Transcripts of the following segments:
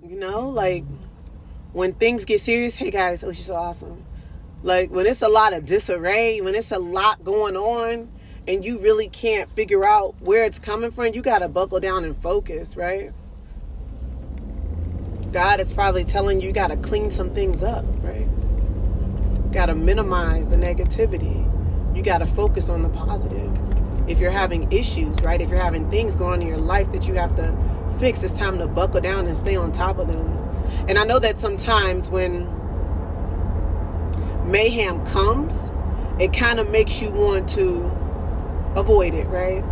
You know, like when things get serious, hey guys, oh, she's so awesome. Like when it's a lot of disarray, when it's a lot going on and you really can't figure out where it's coming from, you got to buckle down and focus, right? God is probably telling you got to clean some things up, right? Got to minimize the negativity. You got to focus on the positive. If you're having issues, right? If you're having things going on in your life that you have to fix, it's time to buckle down and stay on top of them. And I know that sometimes when mayhem comes, it kind of makes you want to avoid it, right?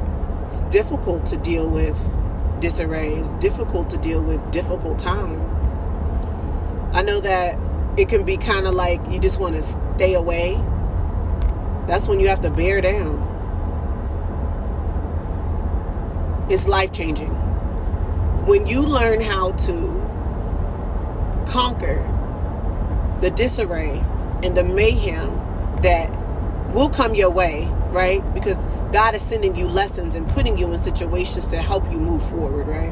It's difficult to deal with disarray. It's difficult to deal with difficult times. I know that it can be kind of like you just want to stay away. That's when you have to bear down. It's life-changing. When you learn how to conquer the disarray and the mayhem that will come your way, right? Because God is sending you lessons and putting you in situations to help you move forward, right?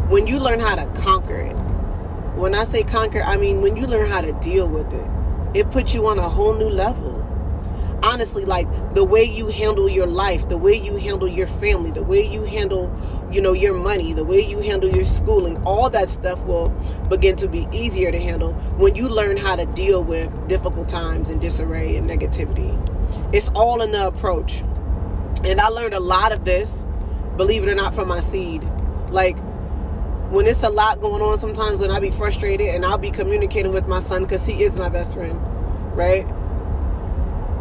When you learn how to conquer it, when I say conquer, I mean when you learn how to deal with it, it puts you on a whole new level. Honestly, like the way you handle your life, the way you handle your family, the way you handle, your money, the way you handle your schooling, all that stuff will begin to be easier to handle when you learn how to deal with difficult times and disarray and negativity. It's all in the approach. And I learned a lot of this, believe it or not, from my seed. Like when it's a lot going on, sometimes when I be frustrated and I'll be communicating with my son because he is my best friend, right?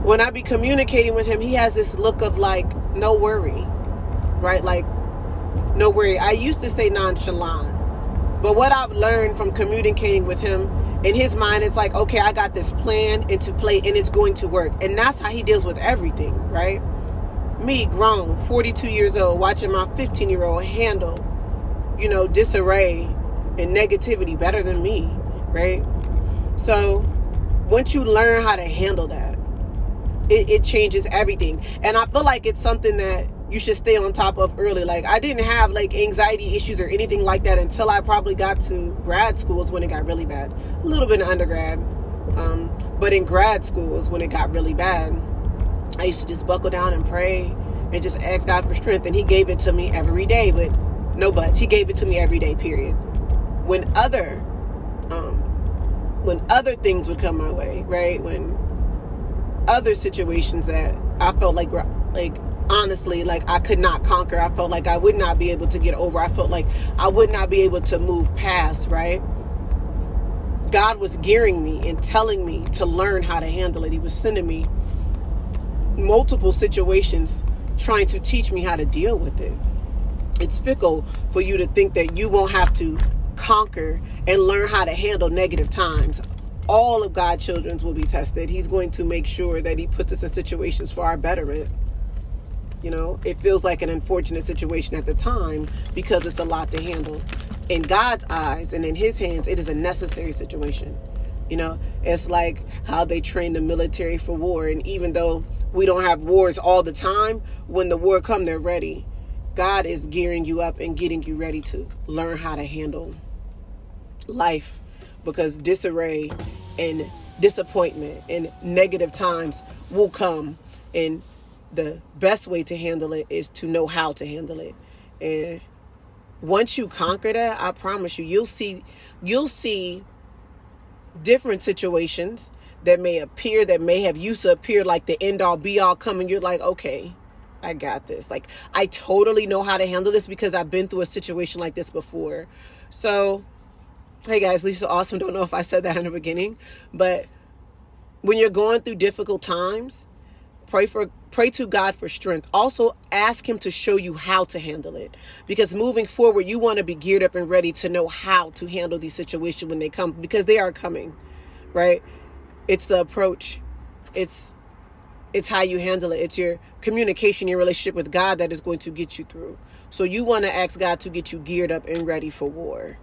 When I be communicating with him, he has this look of like, no worry, right? Like, no worry. I used to say nonchalant, but what I've learned from communicating with him, in his mind, it's like, okay, I got this plan into play and it's going to work. And that's how he deals with everything, right? Me, grown, 42 years old, watching my 15-year-old handle, disarray and negativity better than me, right? So once you learn how to handle that, it changes everything. And I feel like it's something that you should stay on top of early. Like I didn't have like anxiety issues or anything like that until I probably got to grad schools when it got really bad. A little bit in undergrad. But in grad schools when it got really bad, I used to just buckle down and pray and just ask God for strength. And he gave it to me every day, but no buts. He gave it to me every day, period. When other things would come my way, right? When other situations that I felt like honestly, like I could not conquer. I felt like I would not be able to get over. I felt like I would not be able to move past, right? God was gearing me and telling me to learn how to handle it. He was sending me multiple situations trying to teach me how to deal with it. It's fickle for you to think that you won't have to conquer and learn how to handle negative times. All of God's children will be tested. He's going to make sure that he puts us in situations for our betterment. It feels like an unfortunate situation at the time because it's a lot to handle. In God's eyes and in his hands, it is a necessary situation. It's like how they train the military for war. And even though we don't have wars all the time, when the war comes, they're ready. God is gearing you up and getting you ready to learn how to handle life. Because disarray and disappointment and negative times will come. And the best way to handle it is to know how to handle it. And once you conquer that, I promise you, you'll see different situations that may have used to appear like the end all be all coming. You're like, okay, I got this. Like, I totally know how to handle this because I've been through a situation like this before. So, hey guys, Lisa Awesome. Don't know if I said that in the beginning, but when you're going through difficult times, pray to God for strength. Also ask him to show you how to handle it, because moving forward, you want to be geared up and ready to know how to handle these situations when they come, because they are coming, right? It's the approach. It's how you handle it. It's your communication, your relationship with God that is going to get you through. So you want to ask God to get you geared up and ready for war,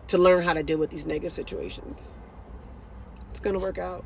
to learn how to deal with these negative situations. It's going to work out.